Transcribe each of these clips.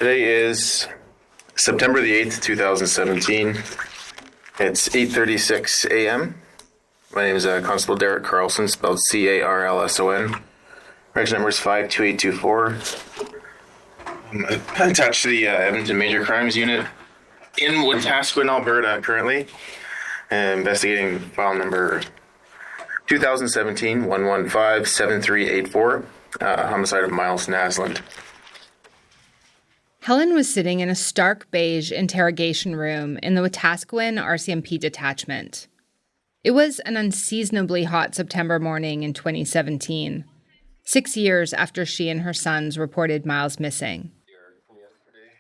Today is September the 8th, 2017. It's 8:36 a.m. My name is Constable Derek Carlson, spelled C-A-R-L-S-O-N. Reg number is 52824. I'm attached to the Edmonton Major Crimes Unit in Wetaskiwin, Alberta, currently. Investigating file number 2017-115-7384, homicide of Miles Naslund. Helen was sitting in a stark beige interrogation room in the Wetaskiwin RCMP detachment. It was an unseasonably hot September morning in 2017, 6 years after she and her sons reported Miles missing.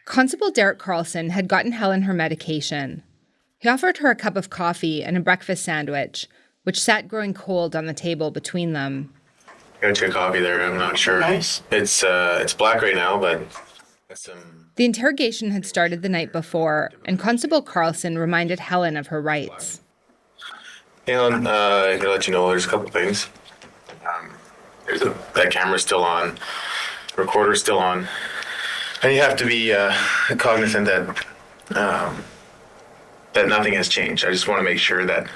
Constable Derek Carlson had gotten Helen her medication. He offered her a cup of coffee and a breakfast sandwich, which sat growing cold on the table between them. Got your coffee there, I'm not sure. Nice. It's black right now, but... The interrogation had started the night before, and Constable Carlson reminded Helen of her rights. Helen, I can let you know there's a couple things. That camera's still on, recorder's still on, and you have to be cognizant that nothing has changed. I just want to make sure that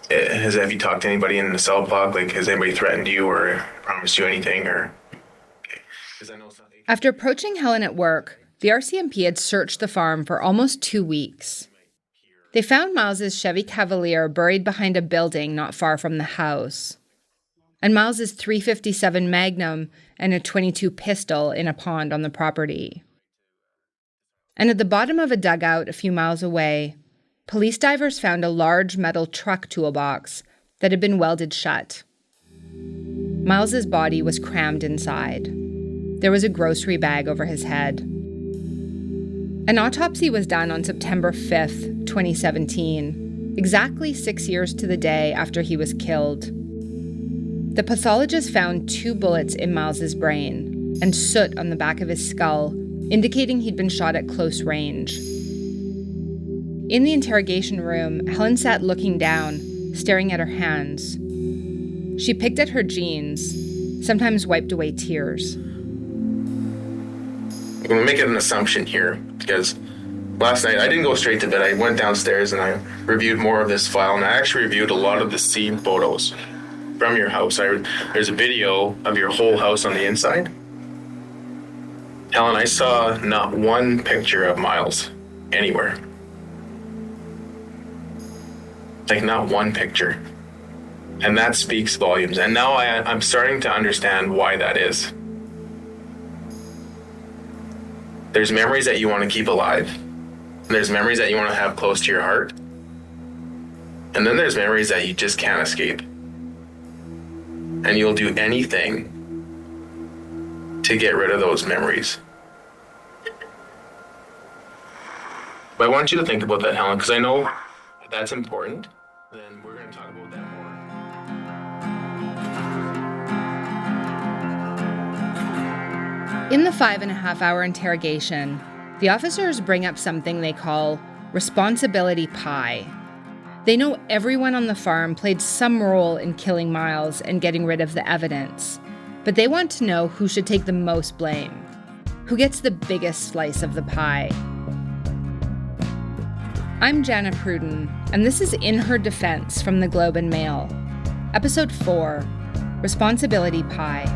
have you talked to anybody in the cell block? Like, has anybody threatened you or promised you anything? Or okay. After approaching Helen at work, the RCMP had searched the farm for almost 2 weeks. They found Miles's Chevy Cavalier buried behind a building not far from the house, and Miles's .357 Magnum and a .22 pistol in a pond on the property. And at the bottom of a dugout a few miles away, police divers found a large metal truck toolbox that had been welded shut. Miles's body was crammed inside. There was a grocery bag over his head. An autopsy was done on September 5th, 2017, exactly 6 years to the day after he was killed. The pathologist found 2 bullets in Miles's brain and soot on the back of his skull, indicating he'd been shot at close range. In the interrogation room, Helen sat looking down, staring at her hands. She picked at her jeans, sometimes wiped away tears. I'm going to make an assumption here, because last night I didn't go straight to bed. I went downstairs and I reviewed more of this file, and I actually reviewed a lot of the scene photos from your house. There's a video of your whole house on the inside. Helen, I saw not one picture of Miles anywhere. Like, not one picture. And that speaks volumes. And now I'm starting to understand why that is. There's memories that you want to keep alive. There's memories that you want to have close to your heart. And then there's memories that you just can't escape. And you'll do anything to get rid of those memories. But I want you to think about that, Helen, because I know that's important. Then we're going to talk about that more. In the 5.5-hour interrogation, the officers bring up something they call responsibility pie. They know everyone on the farm played some role in killing Miles and getting rid of the evidence, but they want to know who should take the most blame, who gets the biggest slice of the pie. I'm Jana Pruden, and this is In Her Defense from the Globe and Mail, Episode 4, Responsibility Pie.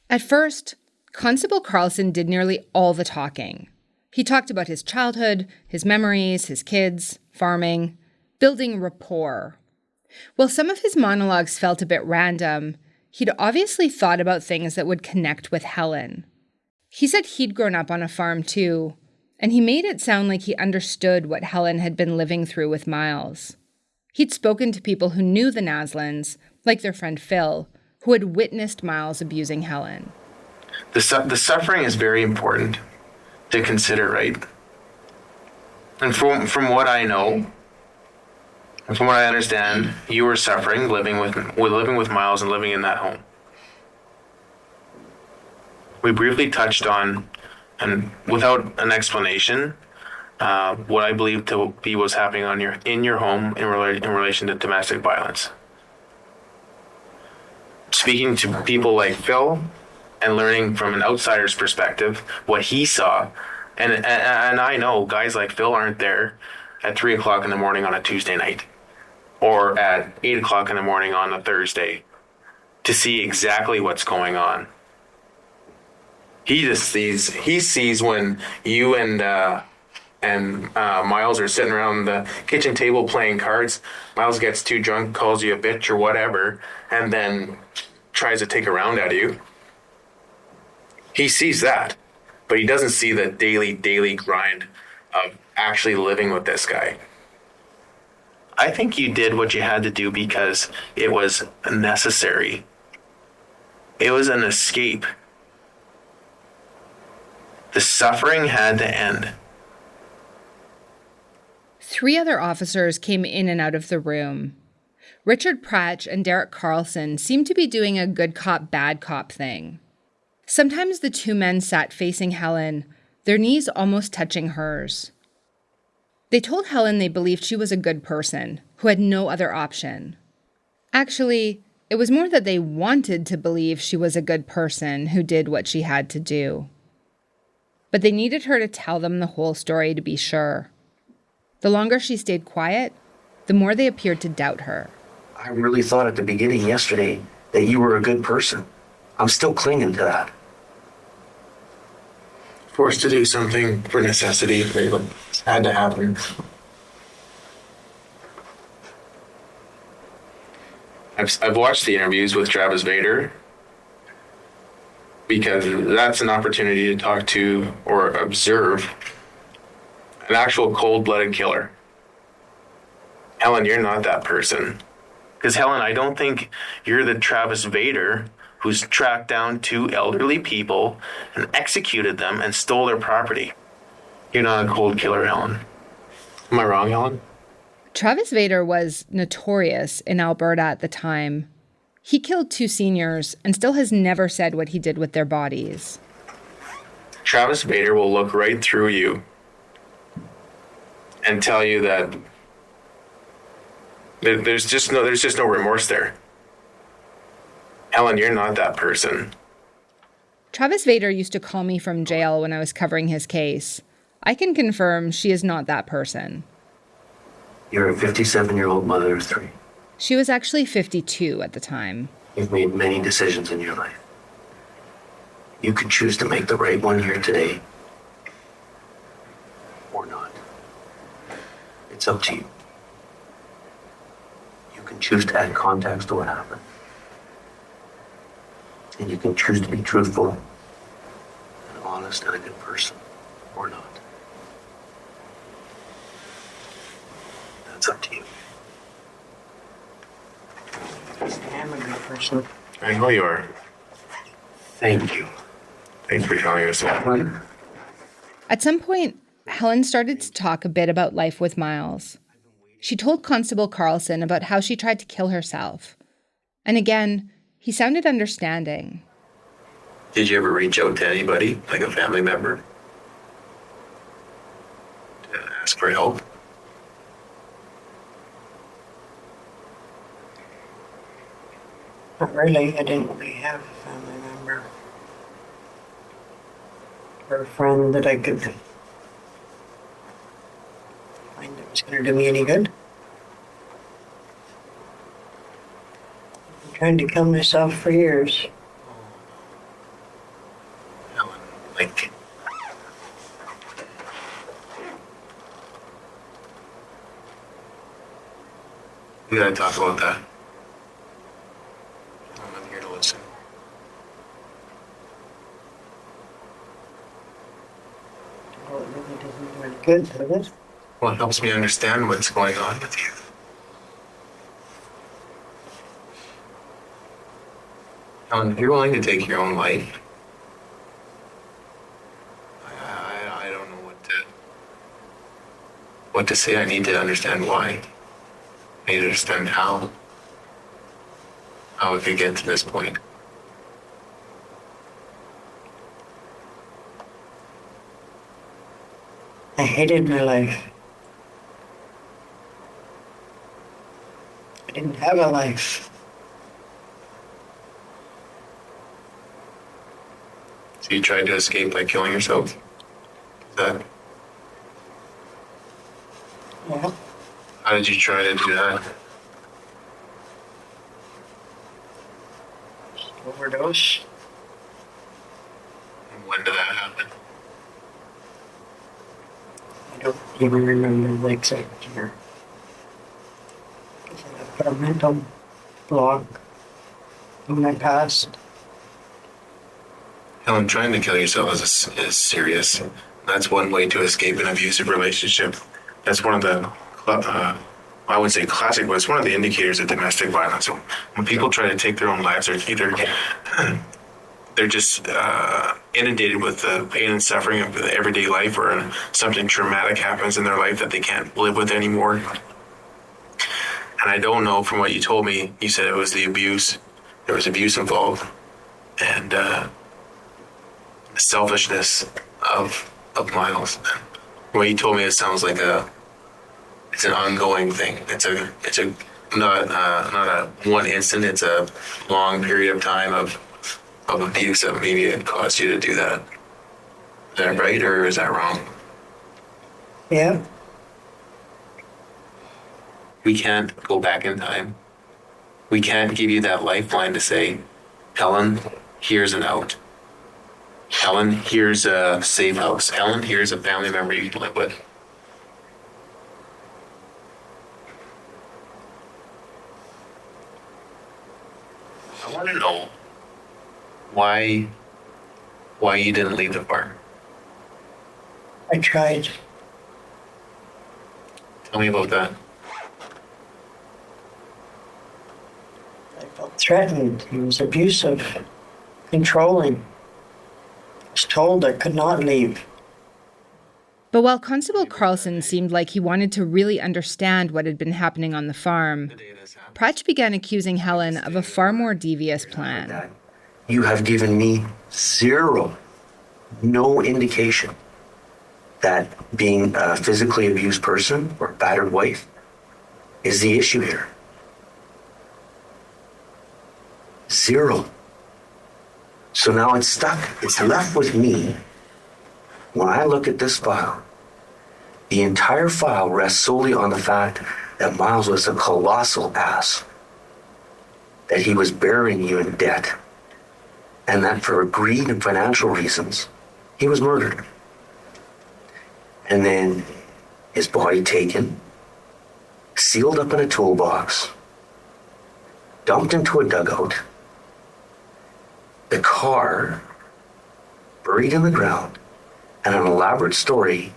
At first, Constable Carlson did nearly all the talking. He talked about his childhood, his memories, his kids, farming, building rapport. While some of his monologues felt a bit random, he'd obviously thought about things that would connect with Helen. He said he'd grown up on a farm too, and he made it sound like he understood what Helen had been living through with Miles. He'd spoken to people who knew the Naslands, like their friend Phil, who had witnessed Miles abusing Helen. The suffering is very important to consider, right? And from what I know, and from what I understand, you were suffering living with Miles and living in that home. We briefly touched on, and without an explanation, what I believe to be what's happening in your home in relation to domestic violence. Speaking to people like Phil and learning from an outsider's perspective what he saw, and I know guys like Phil aren't there at 3 o'clock in the morning on a Tuesday night or at 8 o'clock in the morning on a Thursday to see exactly what's going on. He sees when you and Miles are sitting around the kitchen table playing cards. Miles gets too drunk, calls you a bitch or whatever, and then tries to take a round out of you. He sees that, but he doesn't see the daily grind of actually living with this guy. I think you did what you had to do because it was necessary. It was an escape. The suffering had to end. 3 other officers came in and out of the room. Richard Pratch and Derek Carlson seemed to be doing a good cop, bad cop thing. Sometimes the 2 men sat facing Helen, their knees almost touching hers. They told Helen they believed she was a good person, who had no other option. Actually, it was more that they wanted to believe she was a good person who did what she had to do. But they needed her to tell them the whole story to be sure. The longer she stayed quiet, the more they appeared to doubt her. I really thought at the beginning yesterday that you were a good person. I'm still clinging to that. Forced to do something for necessity. It had to happen. I've watched the interviews with Travis Vader because that's an opportunity to talk to or observe an actual cold-blooded killer. Helen, you're not that person. Because Helen, I don't think you're the Travis Vader who's tracked down 2 elderly people and executed them and stole their property. You're not a cold killer, Helen. Am I wrong, Helen? Travis Vader was notorious in Alberta at the time. He killed 2 seniors and still has never said what he did with their bodies. Travis Vader will look right through you and tell you that there's just no remorse there. Helen, you're not that person. Travis Vader used to call me from jail when I was covering his case. I can confirm she is not that person. You're a 57-year-old mother of 3. She was actually 52 at the time. You've made many decisions in your life. You could choose to make the right one here today, or not. It's up to you. You can choose to add context to what happened. And you can choose to be truthful and honest and a good person, or not. That's up to you. I am a good person. I know you are. Thank you. Thanks for telling us that. At some point, Helen started to talk a bit about life with Miles. She told Constable Carlson about how she tried to kill herself. And again, he sounded understanding. Did you ever reach out to anybody, like a family member, to ask for help? Not really. I didn't really have a family member or a friend that I could find that was going to do me any good. I tried to kill myself for years. Helen, like, we gotta talk about that. I'm here to listen. Well, it really doesn't do any good, does it? Well, it helps me understand what's going on with you. Helen, if you're willing to take your own life, I don't know what to say. I need to understand why. I need to understand how it could get to this point. hated my life. I didn't have a life. So you tried to escape by killing yourself? Is that, Yeah. how did you try to do that? Overdose. When did that happen? I don't even remember the exact year. I put a mental block in my past. Helen, trying to kill yourself is serious. That's one way to escape an abusive relationship. That's one of the, I wouldn't say classic, but it's one of the indicators of domestic violence. So when people try to take their own lives, they're either they're just inundated with the pain and suffering of the everyday life, or something traumatic happens in their life that they can't live with anymore. And I don't know, from what you told me, you said it was the abuse. There was abuse involved, and the selfishness of Miles. From what you told me, it sounds like it's an ongoing thing. It's a not a one instant. It's a long period of time of abuse that maybe it caused you to do that. Is that right, or is that wrong? Yeah. We can't go back in time. We can't give you that lifeline to say, Helen, here's an out. Helen, here's a safe house. Helen, here's a family member you can live with. I want to know why you didn't leave the farm. I tried. Tell me about that. I felt threatened. He was abusive, controlling. I was told I could not leave. But while Constable Carlson seemed like he wanted to really understand what had been happening on the farm, Pratch began accusing Helen of a far more devious plan. That you have given me no indication that being a physically abused person or battered wife is the issue here. Zero. So now it's stuck. It's left with me. When I look at this file, the entire file rests solely on the fact that Miles was a colossal ass, that he was burying you in debt, and that for greed and financial reasons, he was murdered. And then his body taken, sealed up in a toolbox, dumped into a dugout, the car buried in the ground, and an elaborate story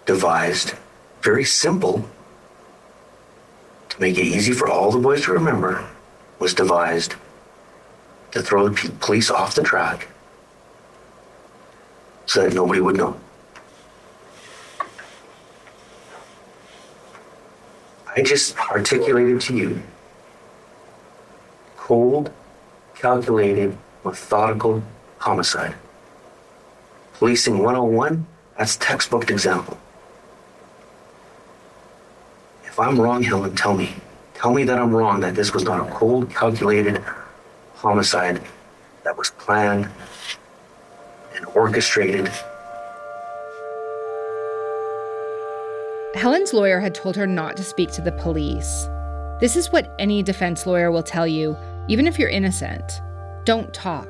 devised, very simple, to make it easy for all the boys to remember, was devised to throw the police off the track so that nobody would know. I just articulated to you cold, calculated, methodical homicide. Policing 101, that's textbook example. If I'm wrong, Helen, tell me. Tell me that I'm wrong, that this was not a cold, calculated homicide that was planned and orchestrated. Helen's lawyer had told her not to speak to the police. This is what any defense lawyer will tell you, even if you're innocent. Don't talk.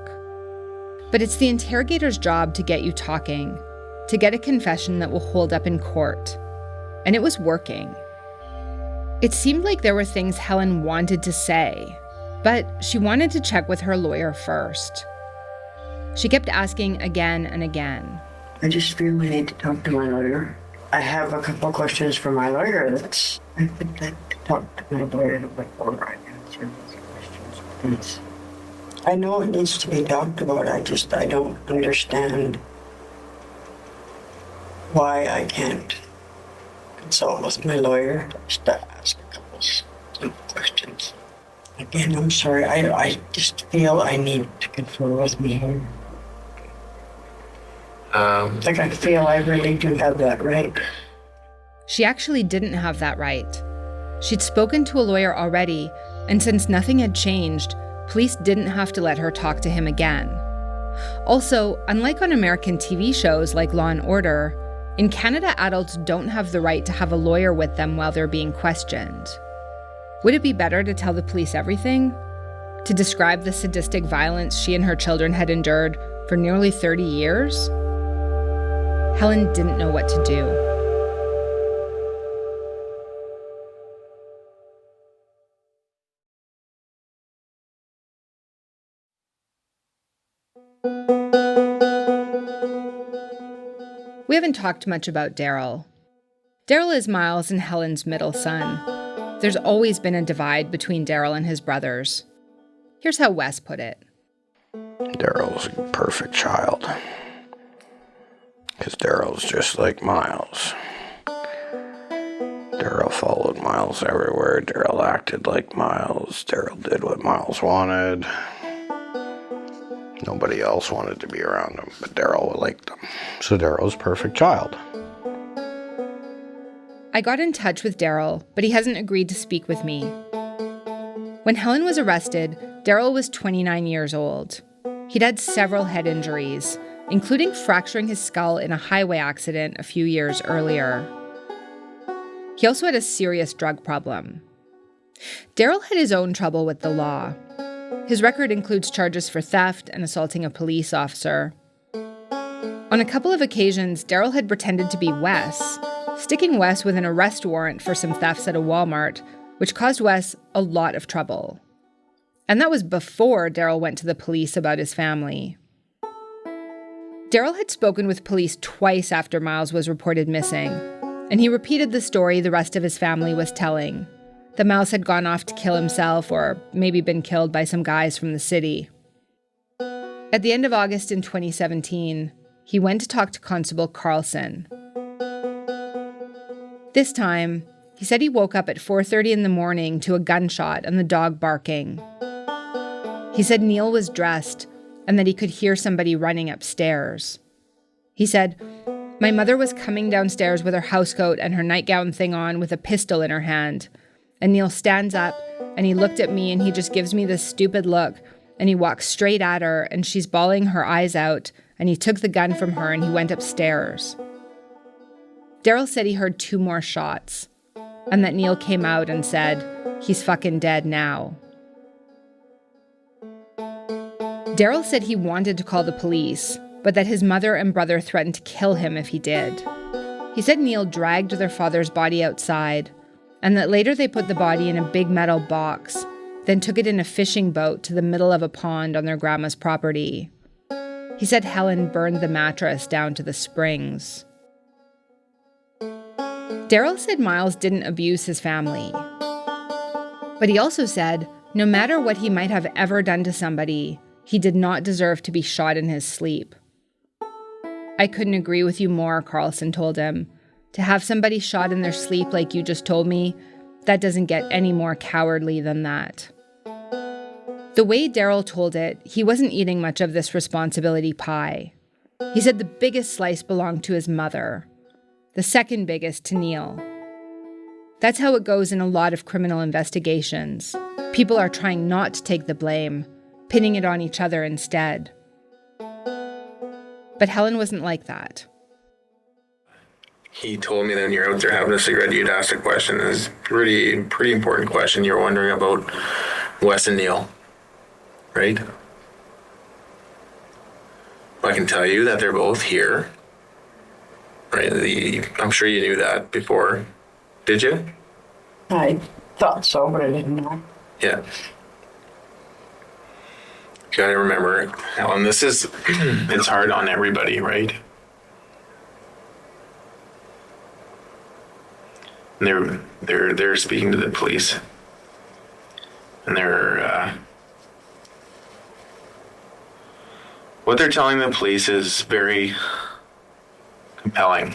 But it's the interrogator's job to get you talking, to get a confession that will hold up in court. And it was working. It seemed like there were things Helen wanted to say, but she wanted to check with her lawyer first. She kept asking again and again. I just feel I need to talk to my lawyer. I have a couple questions for my lawyer. I would like to talk to my lawyer before I answer these questions, please. I know it needs to be talked about. I don't understand why I can't consult with my lawyer just to ask a couple simple questions. Again, I'm sorry. I just feel I need to confer with my lawyer. Like, I feel I really do have that right. She actually didn't have that right. She'd spoken to a lawyer already, and since nothing had changed, police didn't have to let her talk to him again. Also, unlike on American TV shows like Law & Order, in Canada, adults don't have the right to have a lawyer with them while they're being questioned. Would it be better to tell the police everything? To describe the sadistic violence she and her children had endured for nearly 30 years? Helen didn't know what to do. We haven't talked much about Daryl. Daryl is Miles and Helen's middle son. There's always been a divide between Daryl and his brothers. Here's how Wes put it. Daryl's a perfect child. Because Daryl's just like Miles. Daryl followed Miles everywhere. Daryl acted like Miles. Daryl did what Miles wanted. Nobody else wanted to be around him, but Daryl liked him. So Daryl's a perfect child. I got in touch with Daryl, but he hasn't agreed to speak with me. When Helen was arrested, Daryl was 29 years old. He'd had several head injuries, including fracturing his skull in a highway accident a few years earlier. He also had a serious drug problem. Daryl had his own trouble with the law. His record includes charges for theft and assaulting a police officer. On a couple of occasions, Daryl had pretended to be Wes, sticking Wes with an arrest warrant for some thefts at a Walmart, which caused Wes a lot of trouble. And that was before Daryl went to the police about his family. Daryl had spoken with police twice after Miles was reported missing, and he repeated the story the rest of his family was telling, that Miles had gone off to kill himself or maybe been killed by some guys from the city. At the end of August in 2017, he went to talk to Constable Carlson. This time, he said he woke up at 4:30 in the morning to a gunshot and the dog barking. He said Neil was dressed and that he could hear somebody running upstairs. He said, "My mother was coming downstairs with her housecoat and her nightgown thing on with a pistol in her hand. And Neil stands up and he looked at me and he just gives me this stupid look and he walks straight at her and she's bawling her eyes out and he took the gun from her and he went upstairs." Daryl said he heard 2 more shots and that Neil came out and said, "He's fucking dead now." Daryl said he wanted to call the police, but that his mother and brother threatened to kill him if he did. He said Neil dragged their father's body outside, and that later they put the body in a big metal box, then took it in a fishing boat to the middle of a pond on their grandma's property. He said Helen burned the mattress down to the springs. Daryl said Miles didn't abuse his family. But he also said, no matter what he might have ever done to somebody, he did not deserve to be shot in his sleep. "I couldn't agree with you more," Carlson told him. "To have somebody shot in their sleep like you just told me, that doesn't get any more cowardly than that." The way Daryl told it, he wasn't eating much of this responsibility pie. He said the biggest slice belonged to his mother, the second biggest to Neil. That's how it goes in a lot of criminal investigations. People are trying not to take the blame, pinning it on each other instead. But Helen wasn't like that. He told me that when you're out there having a cigarette, you'd ask a question. It's a pretty important question. You're wondering about Wes and Neil, right? I can tell you that they're both here, right? I'm sure you knew that before. Did you? I thought so, but I didn't know. Yeah. You gotta remember, Helen, this is, it's hard on everybody, right? And they're speaking to the police, and what they're telling the police is very compelling,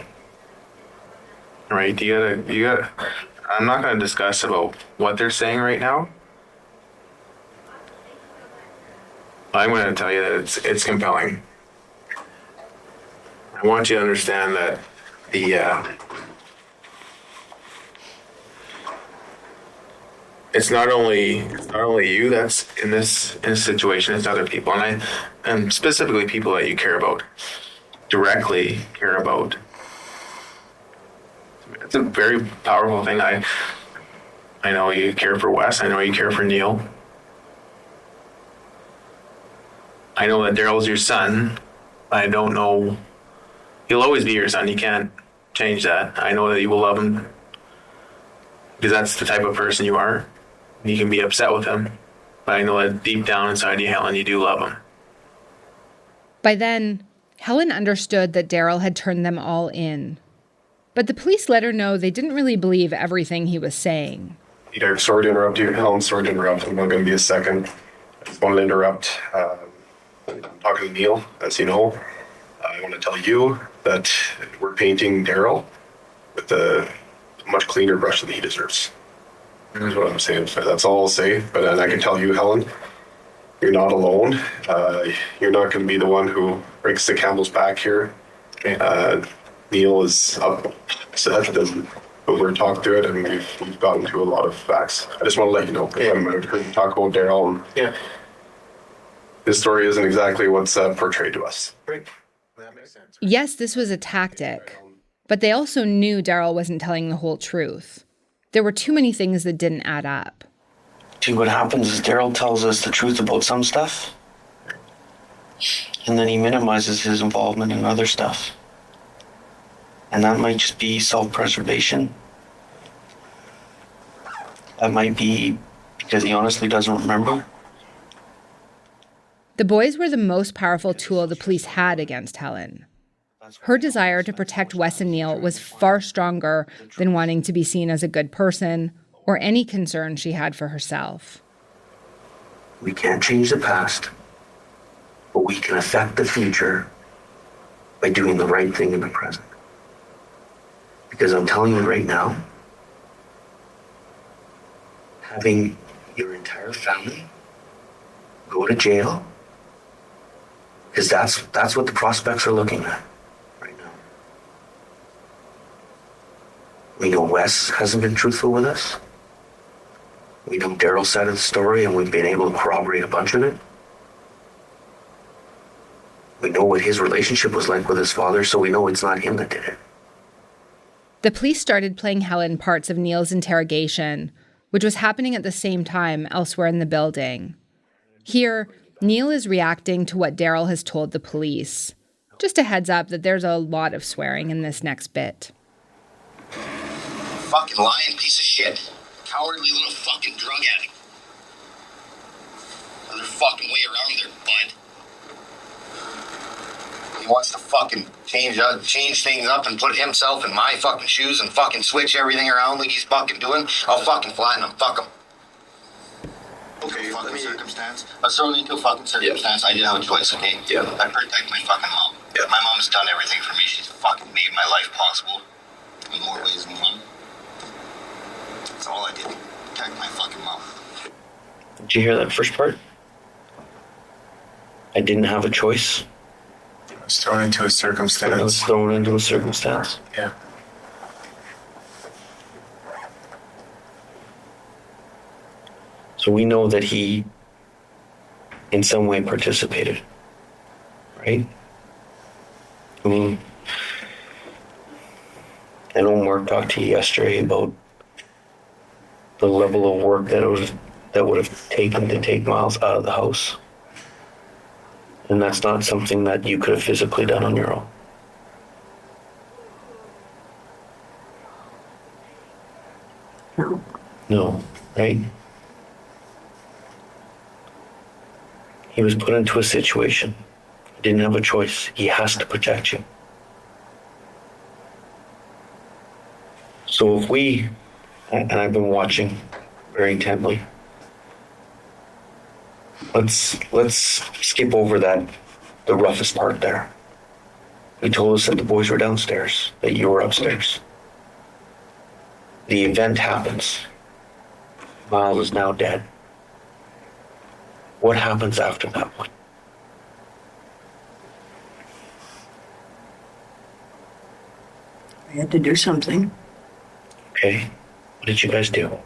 right? You gotta. I'm not gonna discuss about what they're saying right now. I'm gonna tell you that it's compelling. I want you to understand that it's not only you that's in this situation, it's other people, and specifically people that you care about, directly care about. It's a very powerful thing. I know you care for Wes. I know you care for Neil. I know that Daryl's your son. I don't know. He'll always be your son. You can't change that. I know that you will love him because that's the type of person you are. You can be upset with him, but I know that deep down inside you, Helen, you do love him. By then, Helen understood that Daryl had turned them all in. But the police let her know they didn't really believe everything he was saying. Peter, sorry to interrupt you. Helen, sorry to interrupt. I'm not going to be a second. I just wanted to interrupt. I'm talking to Neil, as you know. I want to tell you that we're painting Daryl with a much cleaner brush than he deserves. That's what I'm saying. That's all I'll say. But I can tell you, Helen, you're not alone. You're not going to be the one who breaks the camel's back here. Neil is upset, but we're talking through it, and we've gotten to a lot of facts. I just want to let you know. I'm heard you talk about Daryl, and Yeah. his story isn't exactly what's portrayed to us. Great. That makes sense. Yes, this was a tactic, but they also knew Daryl wasn't telling the whole truth. There were too many things that didn't add up. See, what happens is Daryl tells us the truth about some stuff, and then he minimizes his involvement in other stuff. And that might just be self-preservation. That might be because he honestly doesn't remember. The boys were the most powerful tool the police had against Helen. Her desire to protect Wes and Neil was far stronger than wanting to be seen as a good person or any concern she had for herself. We can't change the past, but we can affect the future by doing the right thing in the present. Because I'm telling you right now, having your entire family go to jail, because that's what the prospects are looking at right now. We know Wes hasn't been truthful with us. We know Daryl's side of the story, and we've been able to corroborate a bunch of it. We know what his relationship was like with his father, so we know it's not him that did it. The police started playing Helen parts of Neil's interrogation, which was happening at the same time elsewhere in the building. Here, Neil is reacting to what Daryl has told the police. Just a heads up that there's a lot of swearing in this next bit. Fucking lying piece of shit. Cowardly little fucking drug addict. Other fucking way around there, bud. He wants to fucking change things up and put himself in my fucking shoes and fucking switch everything around like he's fucking doing. I'll fucking flatten him. Fuck him. Okay, fucking circumstance. Let's throw it into a fucking circumstance. Yeah. I didn't have a choice, okay? Yeah. I protect my fucking mom. Yeah. My mom's done everything for me. She's fucking made my life possible in more ways than one. That's all I did. Protect my fucking mom. Did you hear that first part? I didn't have a choice. I was thrown into a I was circumstance. thrown into a circumstance. Yeah. So we know that he, in some way, participated, right? I mean, I know Mark talked to you yesterday about the level of work that would have taken to take Miles out of the house. And that's not something that you could have physically done on your own. No, right? He was put into a situation. He didn't have a choice. He has to protect you. So if we, and I've been watching very intently, let's skip over the roughest part there. He told us that the boys were downstairs, that you were upstairs. The event happens. Miles is now dead. What happens after that one? had to do something. Okay. What did you guys do?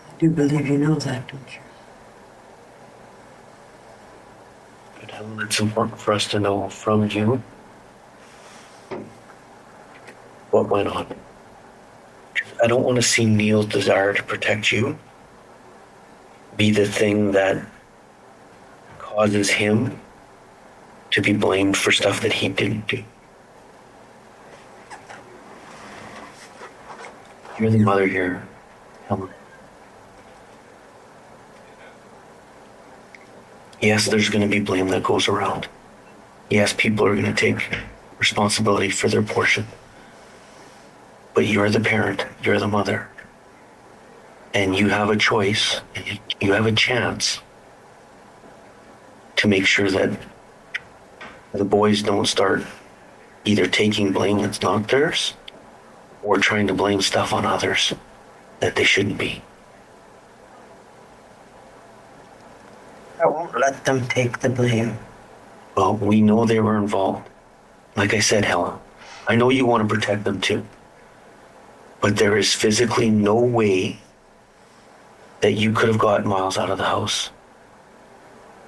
I do believe you know that, don't you? But Helen, it's important for us to know from you what went on. I don't want to see Neil's desire to protect you be the thing that causes him to be blamed for stuff that he didn't do. You're the mother here, Helen. Yes, there's going to be blame that goes around. Yes, people are going to take responsibility for their portion. But you're the parent, you're the mother. And you have a choice, you have a chance to make sure that the boys don't start either taking blame that's not theirs or trying to blame stuff on others that they shouldn't be. I won't let them take the blame. Well, we know they were involved. Like I said, Helen, I know you want to protect them too. But there is physically no way that you could have gotten Miles out of the house,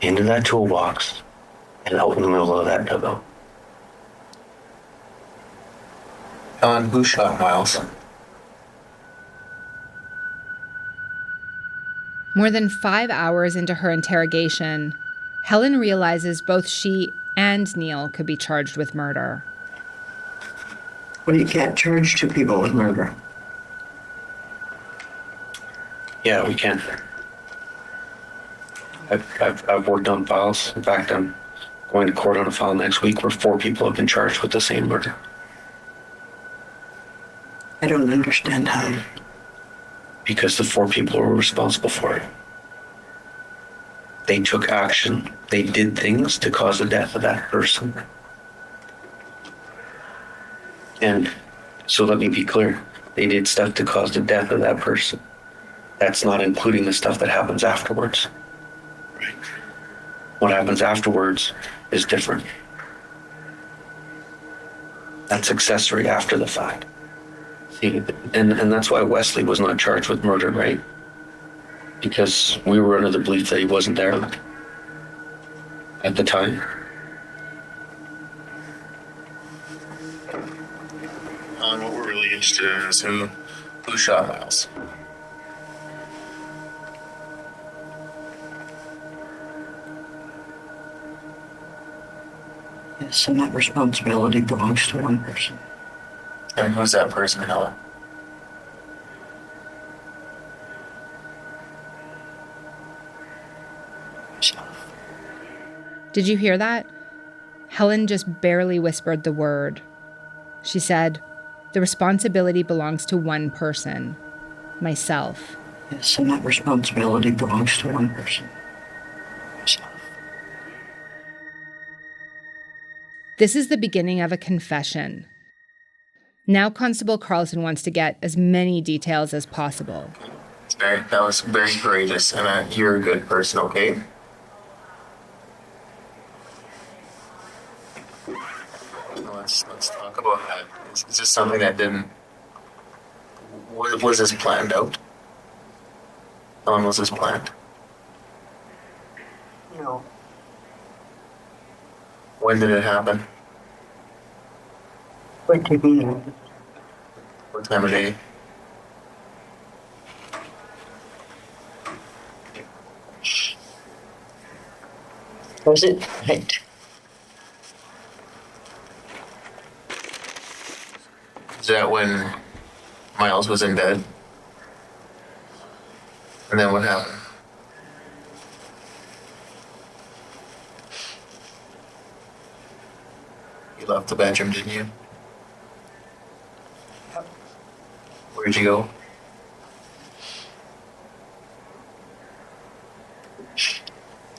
into that toolbox, and out in the middle of that dugout. Helen, who shot Miles? More than 5 hours into her interrogation, Helen realizes both she and Neil could be charged with murder. Well, you can't charge two people with murder. Yeah, we can. I've worked on files. In fact, I'm going to court on a file next week where 4 people have been charged with the same murder. I don't understand how. Because the 4 people were responsible for it. They took action. They did things to cause the death of that person. And so let me be clear. They did stuff to cause the death of that person. That's not including the stuff that happens afterwards. Right? What happens afterwards is different. That's accessory after the fact. See, and that's why Wesley was not charged with murder, right? Because we were under the belief that he wasn't there at the time. What we're really interested in is who shot Miles. Yes, and that responsibility belongs to one person. And who's that person, Helen? Myself. Did you hear that? Helen just barely whispered the word. She said, "The responsibility belongs to one person, myself." Yes, and that responsibility belongs to one person. Myself. This is the beginning of a confession. Now Constable Carlson wants to get as many details as possible. That was very courageous, and you're a good person, okay? Let's talk about that. Is this something that didn't... Was this planned out? How long was this planned? No. When did it happen? Wait till you know. What time of day? Was it night? Is that when Miles was in bed? And then what happened? You left the bedroom, didn't you? Where'd you go?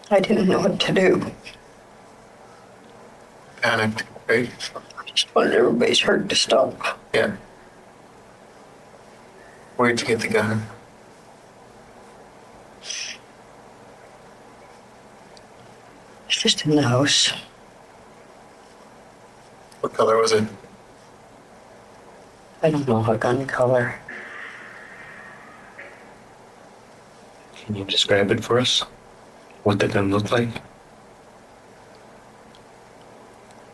I didn't know what to do. Panicked, right? I just wanted everybody's hurt to stop. Yeah. Where'd you get the gun? It's just in the house. What color was it? I don't know a gun color. Can you describe it for us? What the gun looked like?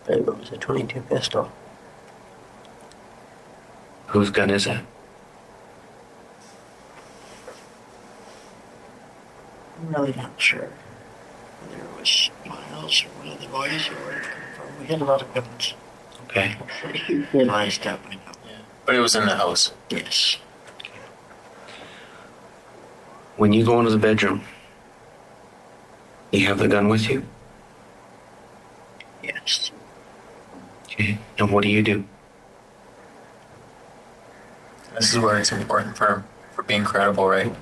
It was a 22 pistol. Whose gun is it? I'm really not sure whether it was Miles or one of the boys or where it came from. We had a lot of guns. Okay. You realized that by now. But it was in the house. Yes. When you go into the bedroom, you have the gun with you? Yes. Okay. And what do you do? This is where it's important for being credible, right? You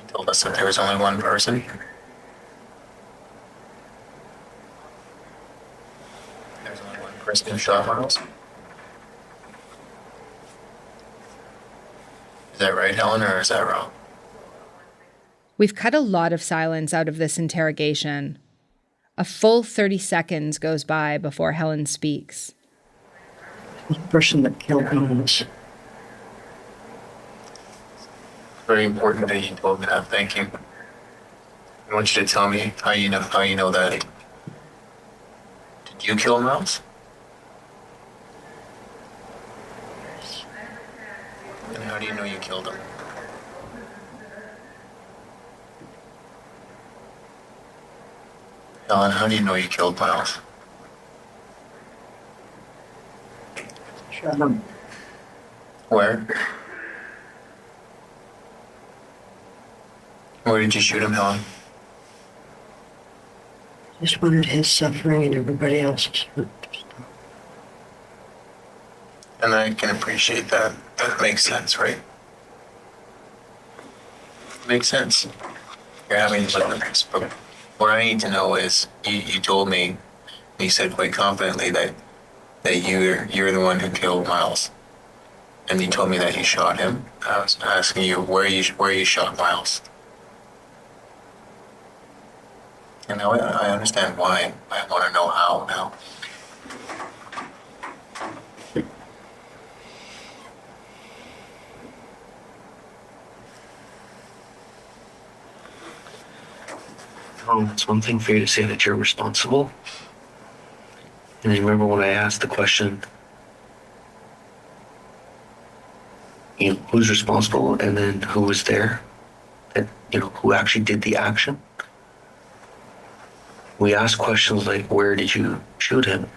told us that there was only one person. There's only one person who shot Miles. Is that right, Helen, or is that wrong? We've cut a lot of silence out of this interrogation. A full 30 seconds goes by before Helen speaks. The person that killed Miles. Very important that you told me that. Thank you. I want you to tell me how you know that. Did you kill Miles? And how do you know you killed him? Helen, how do you know you killed Miles? Shot him. Where? Where did you shoot him, Helen? Just wanted his suffering and everybody else's. And I can appreciate that. That makes sense, right? Makes sense. You're having deliverance. But what I need to know is, you told me, you said quite confidently that you're the one who killed Miles. And you told me that you shot him. I was asking you where you shot Miles. And now I understand why. I want to know how now. Oh, it's one thing for you to say that you're responsible. And then remember when I asked the question, you know, who's responsible and then who was there? That, you know, who actually did the action? We ask questions like, where did you shoot him?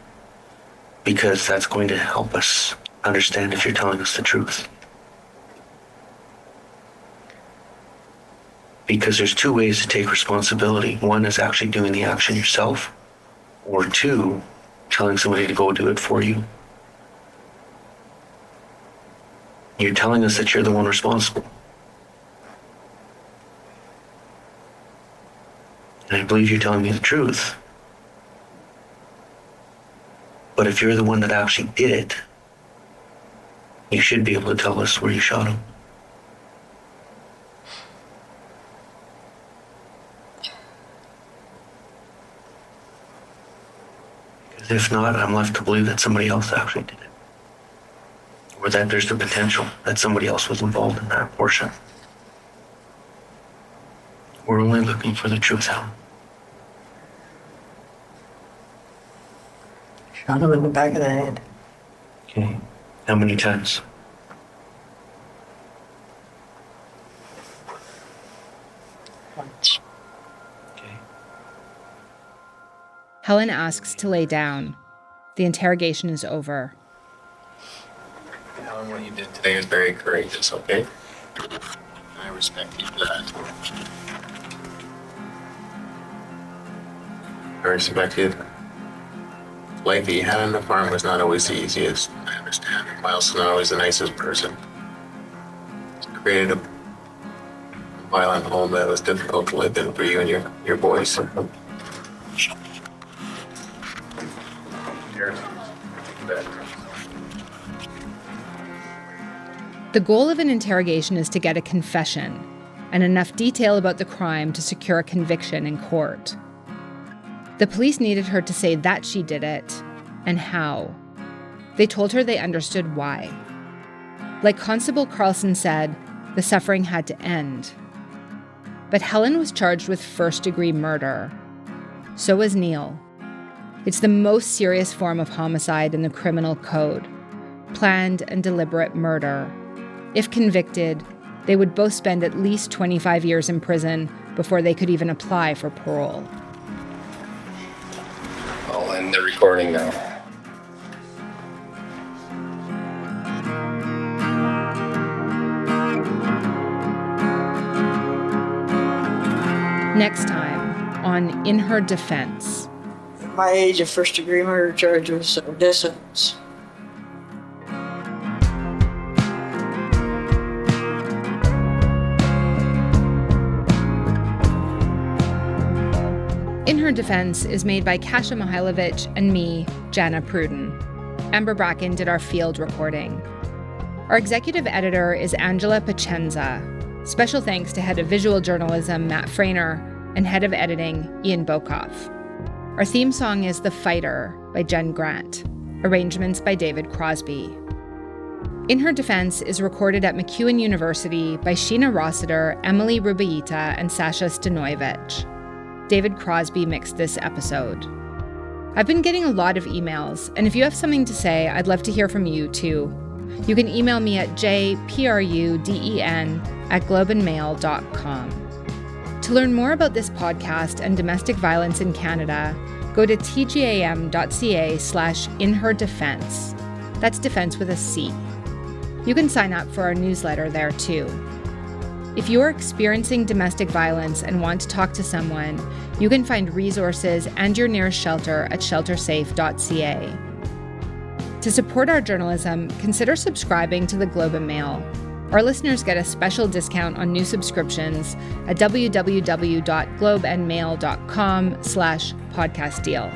Because that's going to help us understand if you're telling us the truth. Because there's two ways to take responsibility. One is actually doing the action yourself, or two, telling somebody to go do it for you. You're telling us that you're the one responsible. And I believe you're telling me the truth. But if you're the one that actually did it, you should be able to tell us where you shot him. Because if not, I'm left to believe that somebody else actually did it. Or that there's the potential that somebody else was involved in that portion. We're only looking for the truth, Helen. Shot him in the back of the head. Okay. How many times? Once. Okay. Helen asks to lay down. The interrogation is over. Helen, what you did today is very courageous, okay? I respect you for that. I respect it. Life that you had on the farm was not always the easiest. I understand. Miles was not always the nicest person. It's created a violent home that was difficult to live in for you and your boys. The goal of an interrogation is to get a confession and enough detail about the crime to secure a conviction in court. The police needed her to say that she did it, and how. They told her they understood why. Like Constable Carlson said, the suffering had to end. But Helen was charged with first-degree murder. So was Neil. It's the most serious form of homicide in the criminal code. Planned and deliberate murder. If convicted, they would both spend at least 25 years in prison before they could even apply for parole. I'll end the recording now. Next time on In Her Defense. At my age, a first-degree murder charge was a death sentence. In Her Defense is made by Kasia Mihailovich and me, Jana Pruden. Amber Bracken did our field recording. Our executive editor is Angela Pacenza. Special thanks to head of visual journalism, Matt Frainer, and head of editing, Ian Bokoff. Our theme song is The Fighter by Jenn Grant. Arrangements by David Crosby. In Her Defense is recorded at MacEwan University by Sheena Rossiter, Emily Rubaita, and Sasha Stanojevic. David Crosby mixed this episode. I've been getting a lot of emails, and if you have something to say, I'd love to hear from you too. You can email me at jpruden@globeandmail.com. To learn more about this podcast and domestic violence in Canada, go to tgam.ca/inherdefense. That's defense with a C. You can sign up for our newsletter there too. If you're experiencing domestic violence and want to talk to someone, you can find resources and your nearest shelter at sheltersafe.ca. To support our journalism, consider subscribing to the Globe and Mail. Our listeners get a special discount on new subscriptions at www.globeandmail.com/podcast deal.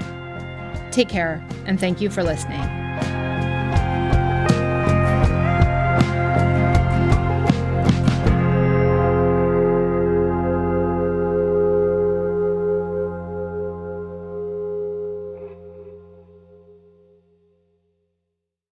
Take care, and thank you for listening.